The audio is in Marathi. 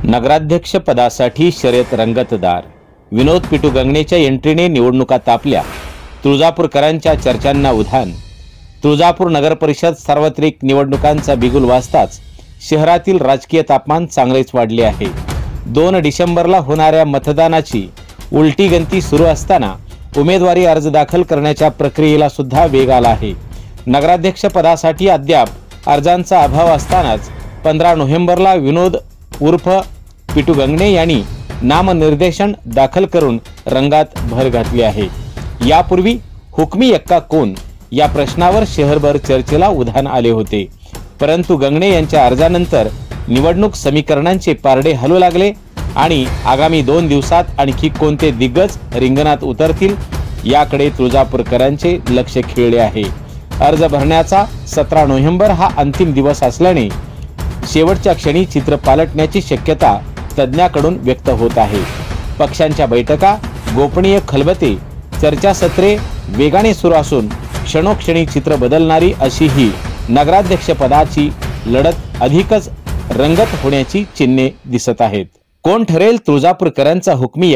नगराध्यक्ष पदासाठी शर्यत रंगतदार। विनोद पिटू गंगणेच्या एंट्रीने निवडणुका तापल्या। तुळजापूरकरांच्या चर्चांना उधाण। तुळजापूर नगर परिषद सार्वत्रिक निवडणुकांचा बिगुल वाजताच शहरातील राजकीय तापमान चांगलेच वाढले आहे। 2 डिसेंबरला होणाऱ्या मतदानाची उलटी गणती सुरू असताना उमेदवारी अर्ज दाखल करण्याच्या प्रक्रियेला सुद्धा वेग आला आहे। नगराध्यक्ष पदासाठी अद्याप अर्जांचा अभाव असतानाच 15 नोव्हेंबरला विनोद उर्फ पिटू गंगणे यांनी नामनिर्देशन दाखल करून रंगात भर घातली आहे। यापूर्वी हुकमी एक्का कोण या प्रश्नावर शहरभर चर्चेला उधाण आले होते, परंतु गंगणे यांच्या अर्जानंतर निवडणूक समीकरणांचे पारडे हलू लागले आणि आगामी 2 दिवसात आणखी कोणते दिग्गज रिंगणात उतरतील याकडे तुळजापूरकरांचे लक्ष खिळले आहे। अर्ज भरण्याचा 17 नोव्हेंबर हा अंतिम दिवस असल्याने शेवटच्या क्षणी चित्र पालटण्याची शक्यता तज्ञांकडून व्यक्त होत आहे। पक्षांच्या बैठका, गोपनीय खलबते, चर्चासत्रे वेगाने सुरू असून क्षणोक्षणी चित्र बदलणारी अशी ही नगराध्यक्ष पदाची लढत अधिकच रंगत होण्याची चिन्हे दिसत आहेत। कोण ठरेल तुळजापूरकरांचा हुकमी